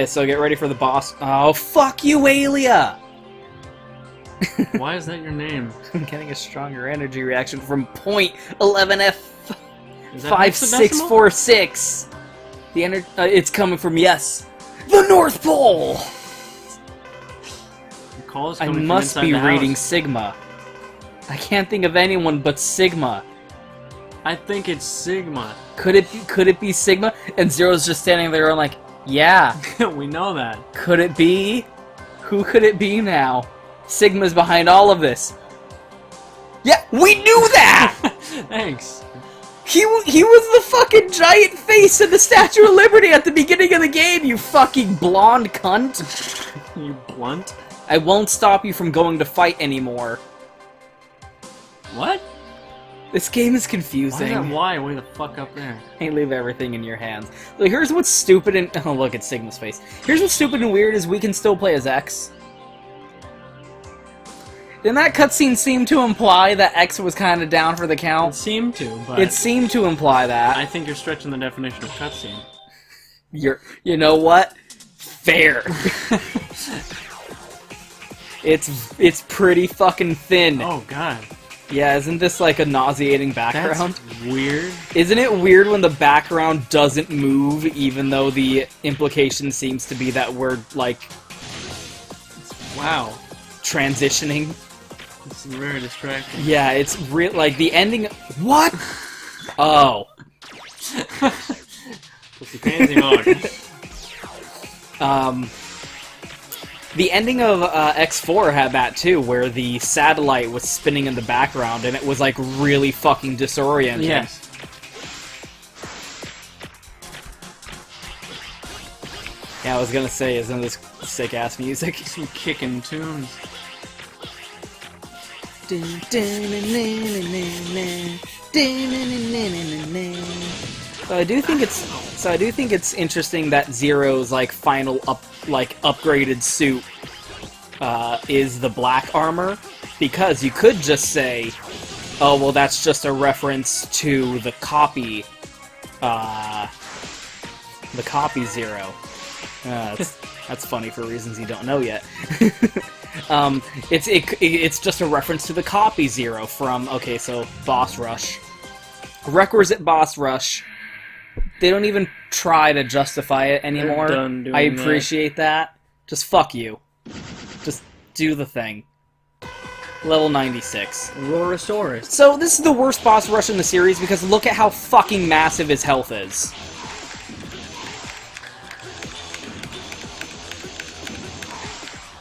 so get ready for the boss. Oh, fuck you, Alia! Why is that your name? I'm getting a stronger energy reaction from .11F. Is that 5646. The it's coming from the North Pole. The call is I coming must from be inside the reading house. Sigma. I can't think of anyone but Sigma. I think it's Sigma. Could it be Sigma? And Zero's just standing there and like, yeah. We know that. Could it be? Who could it be now? Sigma's behind all of this. Yeah, we knew that. Thanks. He was the fucking giant face in the Statue of Liberty at the beginning of the game, you fucking blonde cunt! You blunt? I won't stop you from going to fight anymore. What? This game is confusing. Why is that Y way the fuck up there? I leave everything in your hands. Look, here's what's stupid and... Oh, look at Sigma's face. Here's what's stupid and weird is we can still play as X. Didn't that cutscene seem to imply that X was kind of down for the It count? seemed to, but... It seemed to imply that. I think you're stretching the definition of cutscene. You know what? Fair. It's pretty fucking thin. Oh, God. Yeah, isn't this like a nauseating background? That's weird. Isn't it weird when the background doesn't move, even though the implication seems to be that we're, like... Wow. Transitioning? It's very distracting. Yeah, it's real. Like, the ending... What? Oh. Pussy pansy mode. The ending of X4 had that too, where the satellite was spinning in the background, and it was like really fucking disorienting. Yes. Yeah, I was gonna say, isn't this sick ass music? Some kicking tunes. So I do think it's interesting that Zero's like final upgraded suit is the black armor, because you could just say, oh well, that's just a reference to the copy Zero. That's funny for reasons you don't know yet. It's just a reference to the copy Zero from, okay, so Boss Rush. Requisite Boss Rush. They don't even try to justify it anymore. They're done doing I appreciate that. Just fuck you. Just do the thing. Level 96. Rorosaurus. So this is the worst boss rush in the series because look at how fucking massive his health is.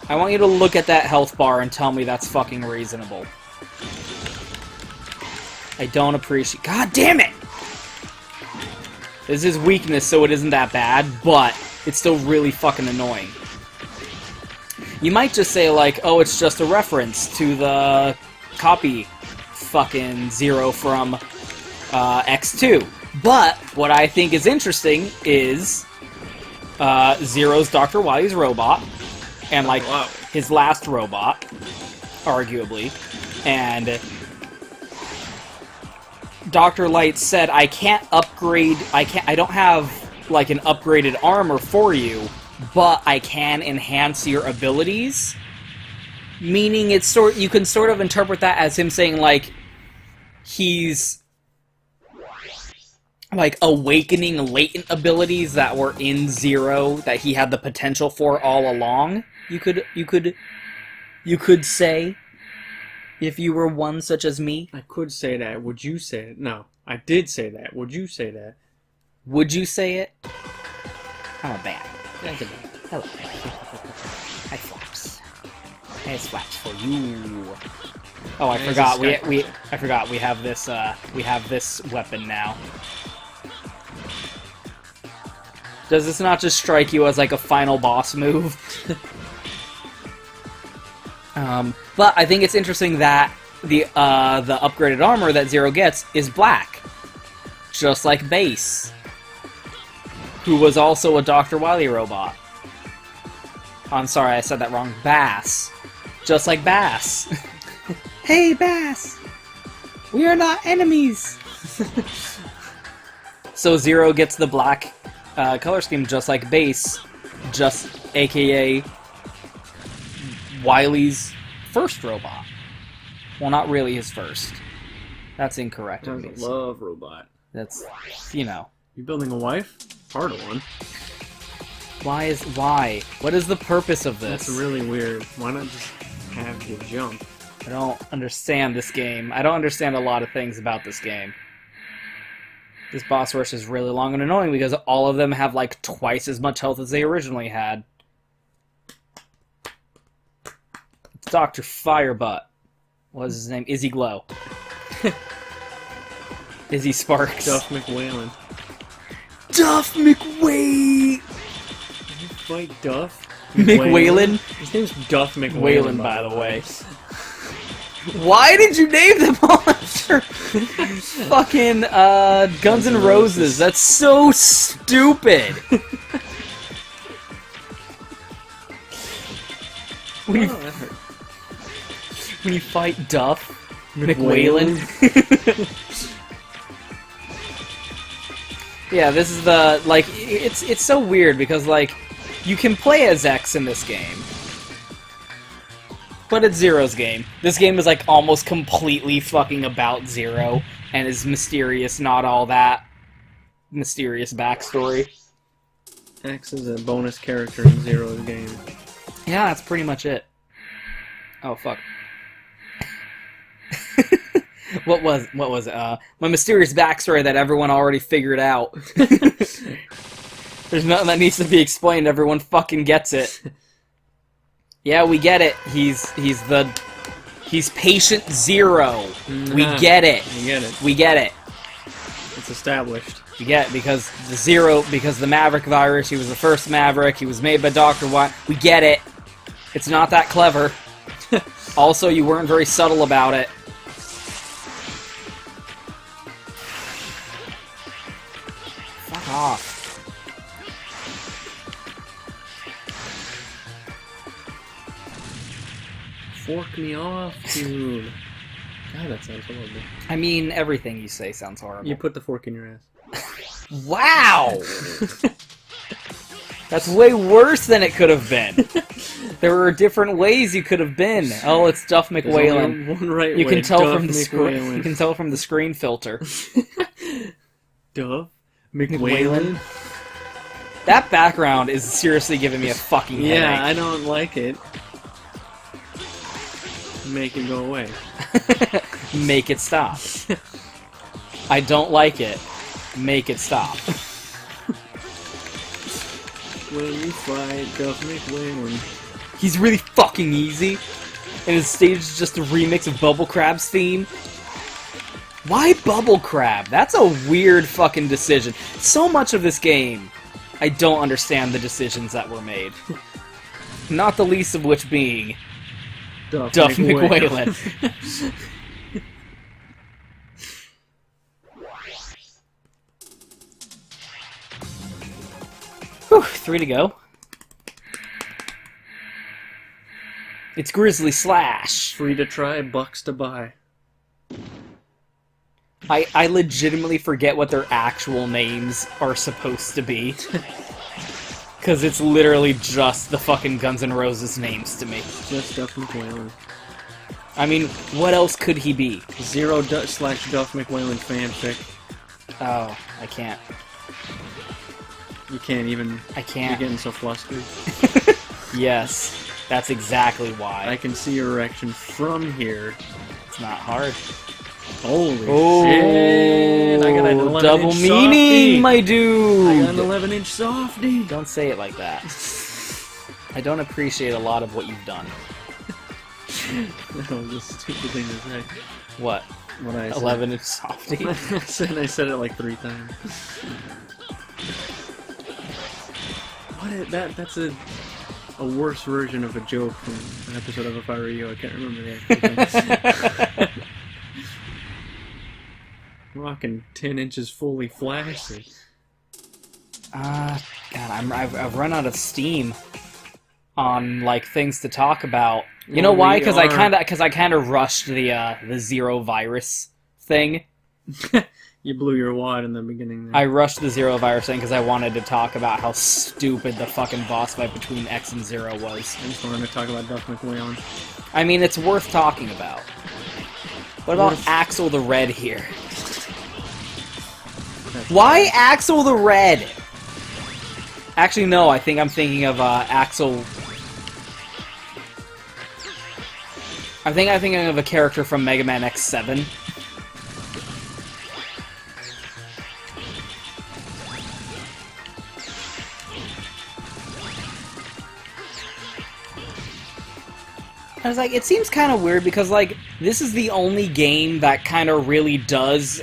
I want you to look at that health bar and tell me that's fucking reasonable. I don't appreciate... God damn it! This is weakness, so it isn't that bad, but it's still really fucking annoying. You might just say, like, oh, it's just a reference to the copy fucking Zero from X2. But what I think is interesting is Zero's Dr. Wily's robot, and, like, his last robot, arguably, and Dr. Light said, I can't upgrade, I don't have, like, an upgraded armor for you, but I can enhance your abilities. Meaning it's you can sort of interpret that as him saying, like, he's, like, awakening latent abilities that were in Zero that he had the potential for all along. You could say, if you were one such as me. I could say that. Would you say it? No. I did say that. Would you say that? Would you say it? I'm a bat. Hello. Hi, Flaps. Hey, Flaps for you. Oh, I forgot. I forgot. We have this. We have this weapon now. Does this not just strike you as like a final boss move? But I think it's interesting that the upgraded armor that Zero gets is black, just like Base, who was also a Dr. Wily robot. I'm sorry, I said that wrong. Bass, just like Bass. Hey, Bass, we are not enemies. So Zero gets the black color scheme, just like Base, just AKA Wily's first robot. Well, not really his first. That's incorrect. That was a love robot. That's, you know. You building a wife? Part of one. Why? What is the purpose of this? That's really weird. Why not just have you jump? I don't understand this game. I don't understand a lot of things about this game. This boss rush is really long and annoying because all of them have like twice as much health as they originally had. It's Dr. Firebutt. What was his name? Izzy Glow. Izzy Sparks. Duff McWhalen. Duff McWhalen! Did you fight Duff? McWhalen? His name's Duff McWhalen, by the way. Why did you name them all after fucking Guns N' Roses? That's so stupid! When you fight Duff McWhalen. Yeah, this is the, like, it's so weird because, like, you can play as X in this game. But it's Zero's game. This game is, like, almost completely fucking about Zero and his mysterious, not all that mysterious backstory. X is a bonus character in Zero's game. Yeah, that's pretty much it. Oh, fuck. What was it? My mysterious backstory that everyone already figured out. There's nothing that needs to be explained. Everyone fucking gets it. Yeah, we get it. He's Patient Zero. We get it. We get it. We get it. It's established. You get it because the Maverick virus. He was the first Maverick. He was made by Dr. Y. We get it. It's not that clever. Also, you weren't very subtle about it. Fuck off. Fork me off, dude. God, that sounds horrible. I mean, everything you say sounds horrible. You put the fork in your ass. Wow! That's way worse than it could have been. There were different ways you could have been. Oh, it's Duff McWhalen. There's only one right You way. can tell Duff from the screen. You can tell from the screen filter. Duff McWhalen. That background is seriously giving me a fucking headache. Yeah, I don't like it. Make it go away. Make it stop. I don't like it. Make it stop. When you fight Duff McWhalen. He's really fucking easy. And his stage is just a remix of Bubble Crab's theme. Why Bubble Crab? That's a weird fucking decision. So much of this game, I don't understand the decisions that were made. Not the least of which being Duff McWhalen. Whew, 3 to go. It's Grizzly Slash. Free to try, bucks to buy. I legitimately forget what their actual names are supposed to be. Because it's literally just the fucking Guns N' Roses names to me. Just Duff McWhalen. I mean, what else could he be? Zero/Duff McWhalen fanfic. Oh, I can't. You can't even... I can't. You're getting so flustered. Yes, that's exactly why. I can see your erection from here. It's not hard. Holy shit! I got an 11-inch double softy. meaning, my dude! I got an 11-inch softy! Don't say it like that. I don't appreciate a lot of what you've done. That was a stupid thing to say. What? What I said. 11-inch softy? I said it like 3 times. What? That's a worse version of a joke from an episode of If I Were You. I can't remember that. Rocking 10 inches fully flaccid. God, I've run out of steam on like things to talk about. You know why? Because I kind of rushed the Zero virus thing. You blew your wad in the beginning there. I rushed the Zero virus in because I wanted to talk about how stupid the fucking boss fight between X and Zero was. I just wanted to talk about Duff McWeon. I mean, it's worth talking about. What about Axel the Red here? Why Axel the Red? Actually, no, I think I'm thinking of Axel... I think I'm thinking of a character from Megaman X7. I was like, it seems kind of weird because, like, this is the only game that kind of really does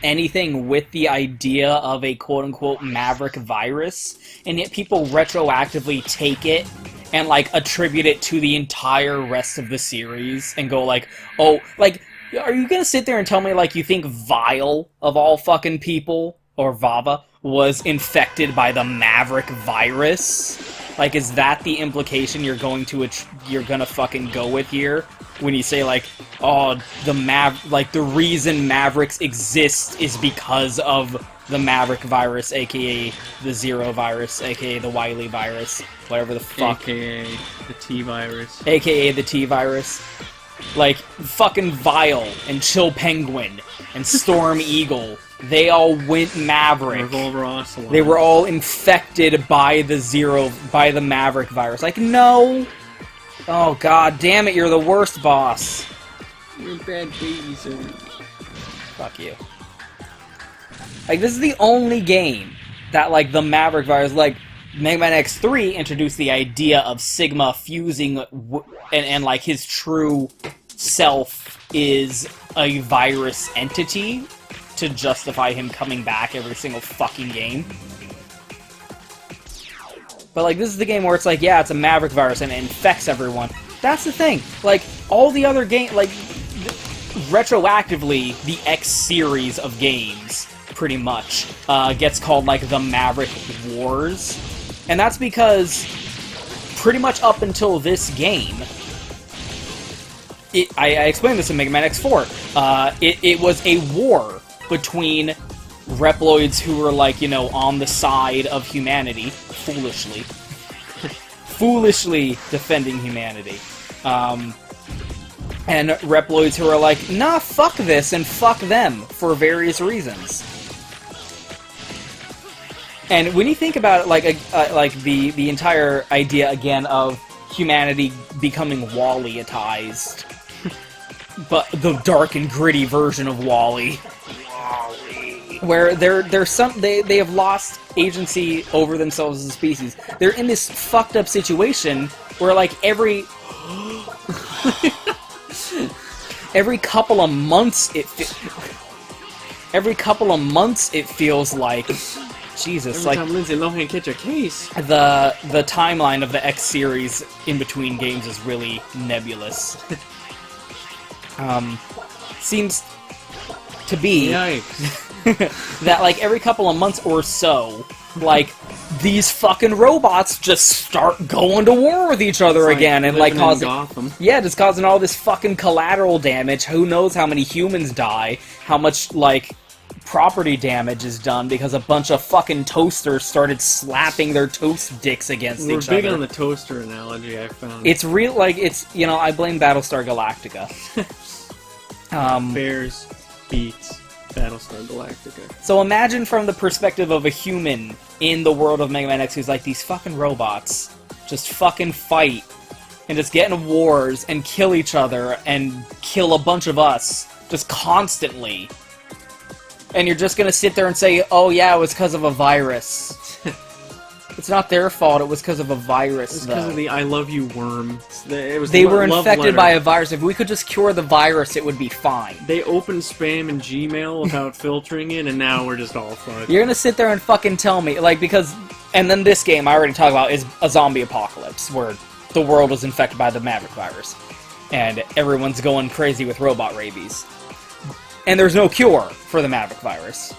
anything with the idea of a quote-unquote Maverick virus, and yet people retroactively take it and, like, attribute it to the entire rest of the series and go, like, oh, like, are you gonna sit there and tell me, like, you think Vile, of all fucking people, or Vava, was infected by the Maverick virus? Like, is that the implication you're gonna fucking go with here? When you say, like, oh, the reason Mavericks exist is because of the Maverick virus, aka the Zero virus, aka the Wily virus, whatever the fuck. AKA the T virus. AKA the T virus. Like, fucking Vile, and Chill Penguin, and Storm Eagle, they all went Maverick. Revolver Ocelot. They were all infected by the Maverick virus. Like, no! Oh, god damn it, you're the worst boss. You're a bad babysitter. Fuck you. Like, this is the only game that, like, the Maverick virus, like, Mega Man X3 introduced the idea of Sigma fusing and like, his true self is a virus entity to justify him coming back every single fucking game. But, like, this is the game where it's like, yeah, it's a Maverick virus and it infects everyone. That's the thing. Like, all the other games, like, retroactively, the X series of games, pretty much, gets called, like, the Maverick Wars. And that's because, pretty much up until this game, I explained this in Mega Man X4, it was a war between Reploids who were, like, you know, on the side of humanity, foolishly defending humanity, and Reploids who are like, nah, fuck this and fuck them, for various reasons. And when you think about it, like the entire idea again of humanity becoming Wally-atized, but the dark and gritty version of Wally, where they have lost agency over themselves as a species. They're in this fucked up situation where, like, every couple of months it feels like, Jesus, every like, time Lindsay Lohan catch a case. the timeline of the X series in between games is really nebulous. Seems to be that, like, every couple of months or so, like, these fucking robots just start going to war with each other again, and, like, causing just causing all this fucking collateral damage. Who knows how many humans die, how much, like, property damage is done because a bunch of fucking toasters started slapping their toast dicks against each other. We're big on the toaster analogy, I found. It's real, like, it's, you know, I blame Battlestar Galactica. Bears beats Battlestar Galactica. So imagine from the perspective of a human in the world of Mega Man X who's like, these fucking robots just fucking fight and just get in wars and kill each other and kill a bunch of us just constantly. And you're just gonna sit there and say, oh yeah, it was because of a virus. It's not their fault, it was because of a virus, It was because of the I love you worm. They were infected by a virus. If we could just cure the virus, it would be fine. They opened spam in Gmail without filtering it, and now we're just all fucked. You're gonna sit there and fucking tell me, like, because... And then this game, I already talked about, is a zombie apocalypse, where the world was infected by the Maverick virus. And everyone's going crazy with robot rabies. And there's no cure for the Maverick virus.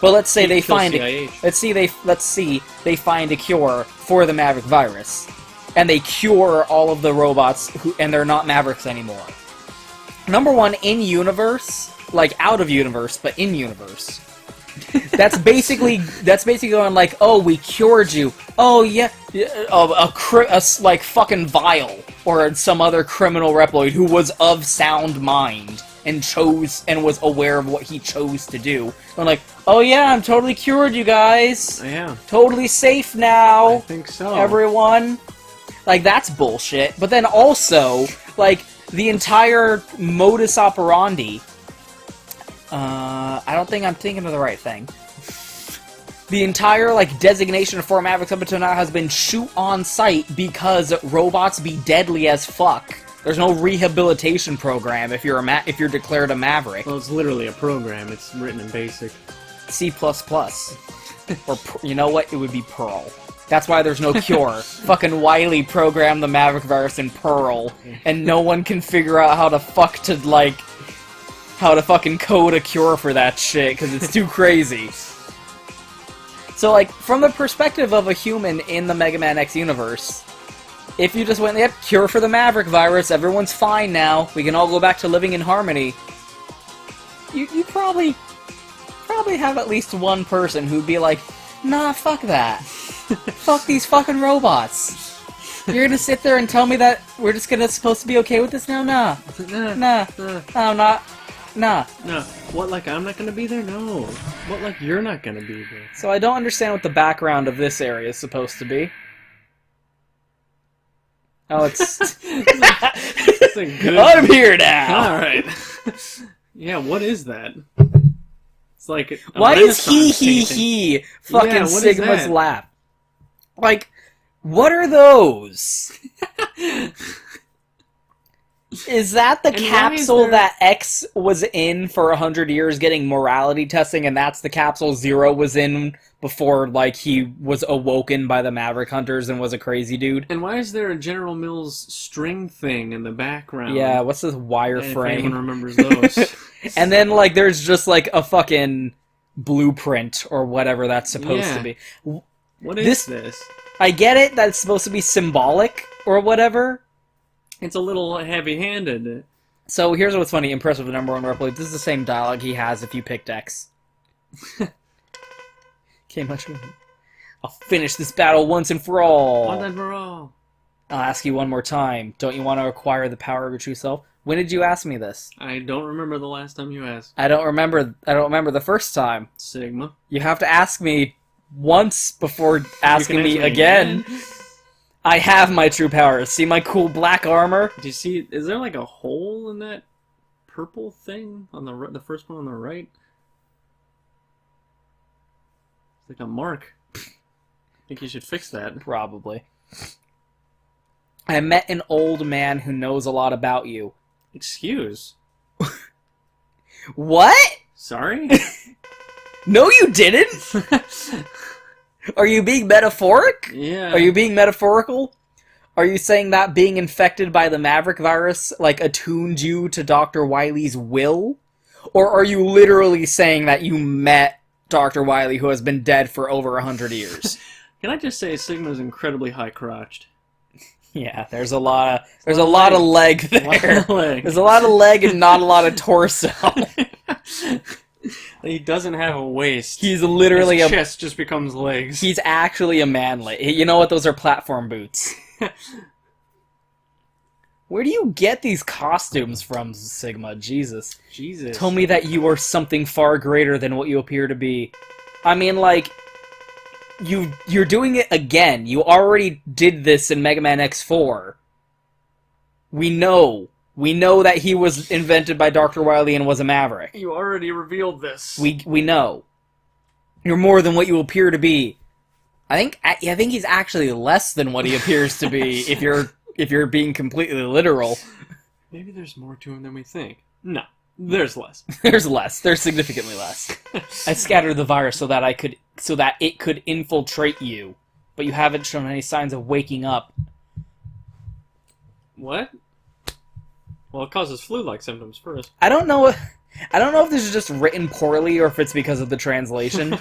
But let's say they find let's see they find a cure for the Maverick virus, and they cure all of the robots and they're not Mavericks anymore. Number one, in universe, like out of universe, but in universe. That's basically going like, oh, we cured you. Oh yeah, like fucking Vile or some other criminal Reploid who was of sound mind and was aware of what he chose to do. I'm like, oh yeah, I'm totally cured, you guys. Yeah. Totally safe now. I think so. Everyone. Like, that's bullshit. But then also, like, the entire modus operandi... I don't think I'm thinking of the right thing. The entire, like, designation for Mavericks up until now has been shoot on sight because robots be deadly as fuck. There's no rehabilitation program if you're declared a Maverick. Well, it's literally a program. It's written in BASIC. C++. Or, you know what? It would be Perl. That's why there's no cure. Fucking Wily programmed the Maverick virus in Perl, and no one can figure out how to fucking code a cure for that shit, because it's too crazy. So, like, from the perspective of a human in the Mega Man X universe, if you just went, yep, cure for the Maverick virus, everyone's fine now, we can all go back to living in harmony, you probably have at least one person who'd be like, nah, fuck that. Fuck these fucking robots. You're gonna sit there and tell me that we're just supposed to be okay with this now? Nah. Nah. I'm not. Nah. No. What, like, I'm not gonna be there? No. What, like, you're not gonna be there? So I don't understand what the background of this area is supposed to be. Oh, it's... It's a good... I'm here now! Alright. Yeah, what is that? It's like... Why is he fucking Sigma's laugh? Like, what are those? Is that the capsule that X was in for 100 years getting morality testing, and that's the capsule Zero was in before, like, he was awoken by the Maverick Hunters and was a crazy dude? And why is there a General Mills string thing in the background? Yeah, what's this wireframe? If anyone remembers those. And then, like, there's just, like, a fucking blueprint or whatever that's supposed to be. What is this? I get it that it's supposed to be symbolic or whatever. It's a little heavy-handed. So here's what's funny. Impressive with number one Reploid. This is the same dialogue he has if you picked X. Okay, much. I'll finish this battle once and for all. Once and for all. I'll ask you one more time. Don't you want to acquire the power of your true self? When did you ask me this? I don't remember the last time you asked. I don't remember the first time. Sigma. You have to ask me once before asking me again. I have my true powers. See my cool black armor? Do you see? Is there like a hole in that purple thing on the first one on the right? It's like a mark. I think you should fix that. Probably. I met an old man who knows a lot about you. Excuse. What? Sorry? No, you didn't! Are you being metaphoric? Yeah. Are you being metaphorical? Are you saying that being infected by the Maverick virus, like, attuned you to Dr. Wily's will? Or are you literally saying that you met Dr. Wily, who has been dead for over 100 years? Can I just say Sigma's incredibly high-crotched? Yeah, there's a lot of leg there. There's a lot of leg and not a lot of torso. He doesn't have a waist. He's literally His chest just becomes legs. He's actually a manlet. You know what? Those are platform boots. Where do you get these costumes from, Sigma? Jesus. Tell me that you are something far greater than what you appear to be. I mean, like, you're doing it again. You already did this in Mega Man X4. We know that he was invented by Dr. Wily and was a Maverick. You already revealed this. We know. You're more than what you appear to be. I think he's actually less than what he appears to be if you're being completely literal. Maybe there's more to him than we think. No, there's less. There's less. There's significantly less. I scattered the virus so that it could infiltrate you, but you haven't shown any signs of waking up. What? Well, it causes flu-like symptoms first. I don't know if this is just written poorly or if it's because of the translation.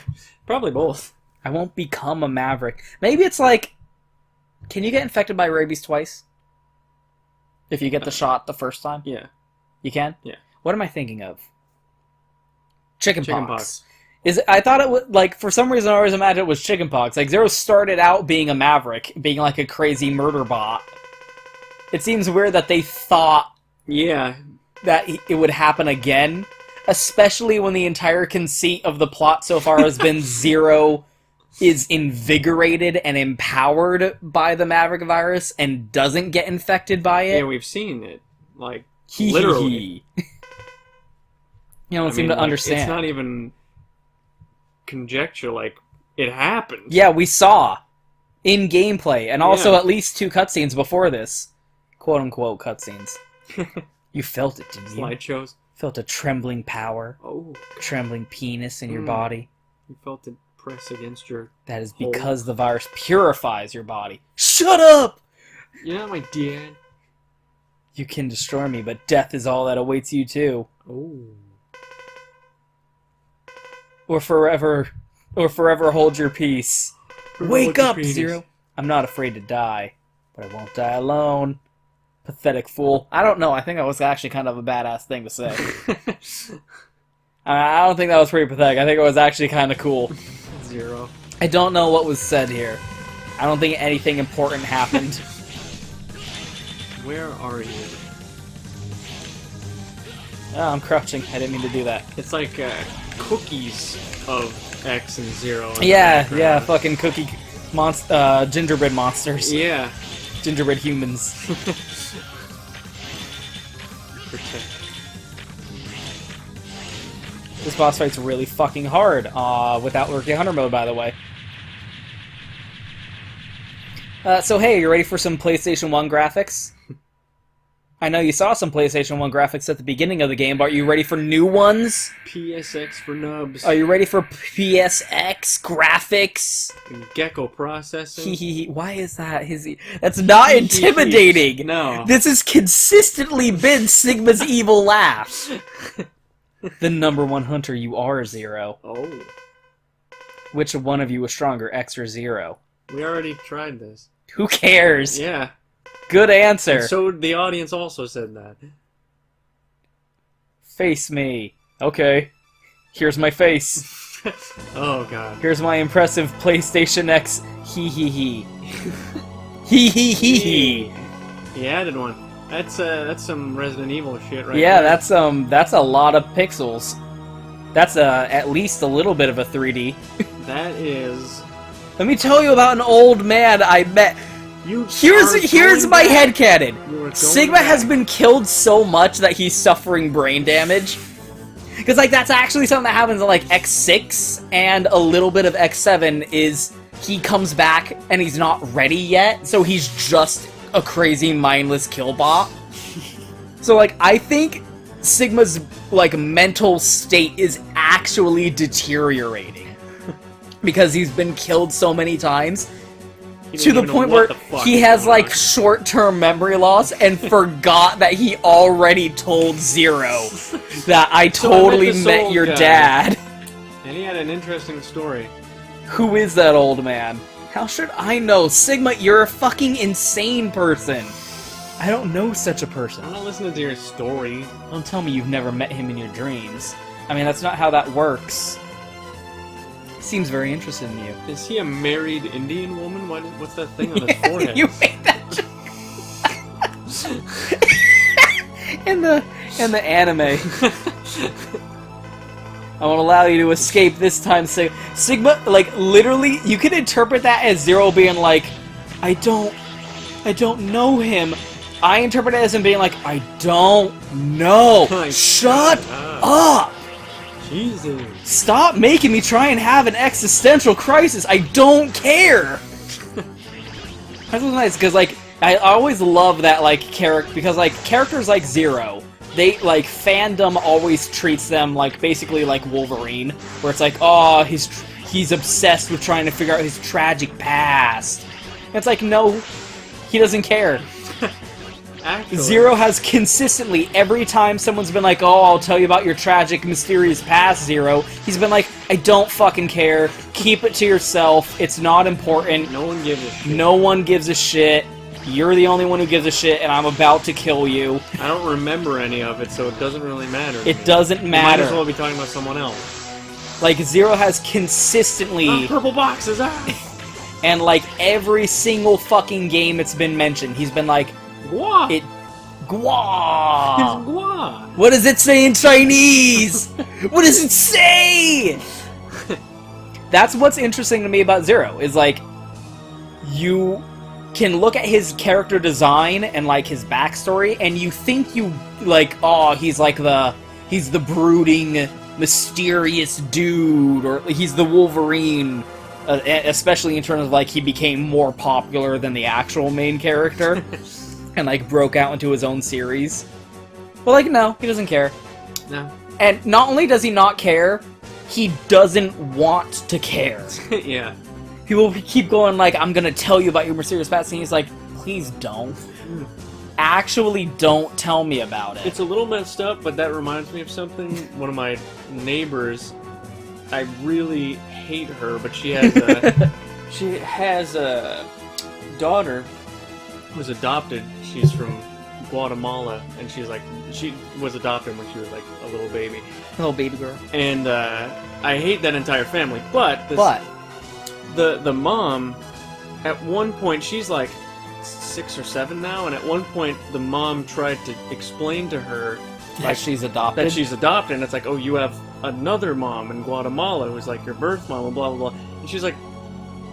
Probably both. I won't become a Maverick. Maybe it's like, can you get infected by rabies twice? If you get the shot the first time? Yeah. You can? Yeah. What am I thinking of? Chickenpox. I thought it was, like, for some reason I always imagined it was chickenpox. Like, Zero started out being a maverick, being like a crazy murder bot. It seems weird that they thought that it would happen again, especially when the entire conceit of the plot so far has been Zero is invigorated and empowered by the Maverick virus and doesn't get infected by it. Yeah, we've seen it. Like, literally. You don't seem to understand. It's not even conjecture, like, it happened. Yeah, we saw in gameplay, and also at least 2 cutscenes before this. Quote-unquote cutscenes. You felt it, didn't you? Slideshows. Felt a trembling power. Oh. Trembling penis in your body. You felt it press against your That is because the virus purifies your body. Shut up! You're not my dad. You can destroy me, but death is all that awaits you too. Oh. Or forever hold your peace. Wake up, Zero! I'm not afraid to die, but I won't die alone. Pathetic fool. I don't know, I think that was actually kind of a badass thing to say. I don't think that was pretty pathetic. I think it was actually kind of cool. Zero. I don't know what was said here. I don't think anything important happened. Where are you? Oh, I'm crouching. I didn't mean to do that. It's like cookies of X and Zero. Yeah, fucking cookie gingerbread monsters. Yeah. Gingerbread humans. Protect. This boss fight's really fucking hard, without Lurking Hunter mode, by the way. So hey, you ready for some PlayStation 1 graphics? I know you saw some PlayStation 1 graphics at the beginning of the game, but are you ready for new ones? PSX for nubs. Are you ready for PSX graphics? And Gecko processing. Why is that? That's not intimidating! No. This has consistently been Sigma's evil laugh. The #1 hunter you are, Zero. Oh. Which one of you is stronger, X or Zero? We already tried this. Who cares? Yeah. Good answer. And so the audience also said that. Face me. Okay. Here's my face. Oh god. Here's my impressive PlayStation X hee hee hee. Hee hee hee hee. He added one. That's some Resident Evil shit right Yeah, there. that's a lot of pixels. That's at least a little bit of a 3D. That is. Let me tell you about an old man I met. Here's my headcanon. Sigma has been killed so much that he's suffering brain damage. Because, like, that's actually something that happens in, like, X6 and a little bit of X7 is he comes back and he's not ready yet, so he's just a crazy, mindless killbot. So, like, I think Sigma's, like, mental state is actually deteriorating. Because he's been killed so many times. To the point where he has, like, short-term memory loss and forgot that he already told Zero that I totally met your dad. And he had an interesting story. Who is that old man? How should I know? Sigma, you're a fucking insane person. I don't know such a person. I'm not listening to your story. Don't tell me you've never met him in your dreams. I mean, that's not how that works. Seems very interested in you. Is he a married Indian woman? What's that thing on his forehead? You made that joke. in the anime. I won't allow you to escape this time, Sigma. Like, literally, you can interpret that as Zero being like, I don't know him. I interpret it as him being like, I don't know. Shut up. Jesus. Stop making me try and have an existential crisis. I don't care. That's what's nice, because, like, I always love that, like, because, like, characters like Zero, they, like, fandom always treats them, like, basically like Wolverine, where it's like, oh, he's obsessed with trying to figure out his tragic past. And it's like, no, he doesn't care. Actually. Zero has consistently, every time someone's been like, oh, I'll tell you about your tragic, mysterious past, Zero, he's been like, I don't fucking care, keep it to yourself, it's not important. No one gives a shit. No one gives a shit. you're the only one who gives a shit, and I'm about to kill you. I don't remember any of it, so it doesn't really matter. It doesn't matter. Might as well be talking about someone else. Like, Zero has consistently... purple boxes, And, like, every single fucking game it's been mentioned, he's been like... Gua! Gua! It's Gua! What does it say in Chinese? What does it say? That's what's interesting to me about Zero, is, like, you can look at his character design and, like, his backstory, and you think you, like, oh, he's the brooding, mysterious dude, or he's the Wolverine, especially in terms of, like, he became more popular than the actual main character, and, like, broke out into his own series. But, like, no, he doesn't care. No. And not only does he not care, he doesn't want to care. Yeah. He will keep going like, I'm gonna tell you about your mysterious past, and he's like, please don't. Actually, don't tell me about it. It's a little messed up, but that reminds me of something. One of my neighbors, I really hate her, but she has a daughter who's adopted. She's from Guatemala, and she was adopted when she was like a little baby. Little baby girl. And I hate that entire family, but the mom, at one point, she's like 6 or 7 now, and at one point the mom tried to explain to her that she's adopted. And it's like, oh, you have another mom in Guatemala who's like your birth mom, and blah blah blah. And she's like,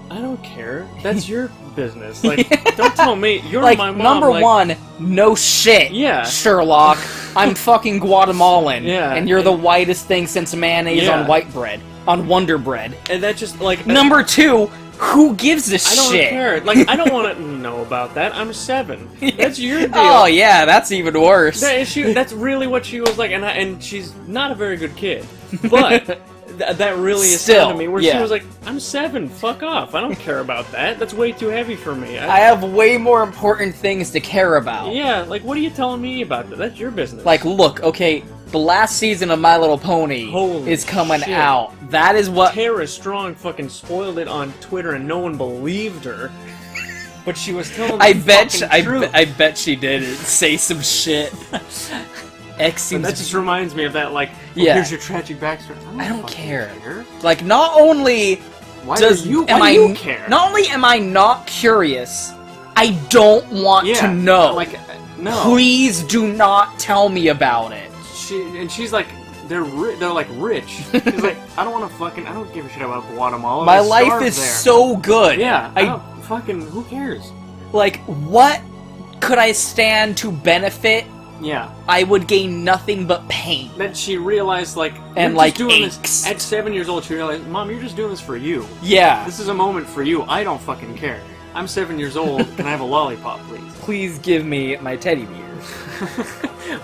I don't care. That's your business. Like, don't tell me you're like, my mom. Number like, one, no shit. Yeah. Sherlock. I'm fucking Guatemalan. Yeah. And you're the whitest thing since mayonnaise on white bread. On Wonder Bread. And that just, like... Number two, who gives a shit? I don't care. Like, I don't want to know about that. I'm 7. That's your deal. Oh, yeah, that's even worse. That's really what she was like, and she's not a very good kid. But... that really is still to me, where she was like, I'm 7, fuck off, I don't care about that, that's way too heavy for me. I have way more important things to care about. Yeah, like, what are you telling me about that? That's your business. Like, look, okay, the last season of My Little Pony is coming out. That is what... Tara Strong fucking spoiled it on Twitter and no one believed her. But she was telling the truth. I bet she did say some shit. X seems that just reminds me of that, like, here's your tragic backstory. I don't care. Like, not only why do you care? Not only am I not curious, I don't want to know. Like, no. Please do not tell me about it. She's like, they're like rich. She's like, I don't give a shit about Guatemala. My life is so good. Yeah, who cares? Like, what could I stand to benefit? Yeah. I would gain nothing but pain. Then she realized, like, and like doing angst. This at 7 years old. She realized, Mom, you're just doing this for you. Yeah. This is a moment for you. I don't fucking care. I'm 7 years old. Can I have a lollipop, please? Please give me my teddy bears.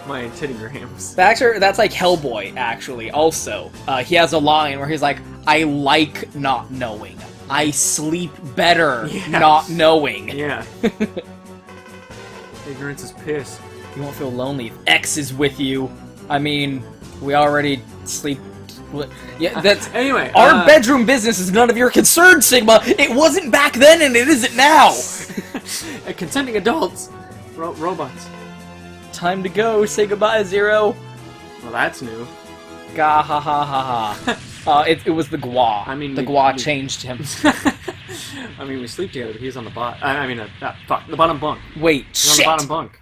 My teddy grams. That's like Hellboy, actually. Also, he has a line where he's like, "I like not knowing. I sleep better not knowing." Yeah. Ignorance is piss. You won't feel lonely if X is with you. I mean, we already sleep... Yeah, that's... Anyway, our bedroom business is none of your concern, Sigma! It wasn't back then and it isn't now! Consenting adults. Robots. Time to go. Say goodbye, Zero. Well, that's new. Ga ha ha ha ha. It was the Gua. I mean... The Gua changed him. I mean, we sleep together, but he's on the bottom... the bottom bunk. Wait, he's on the bottom bunk.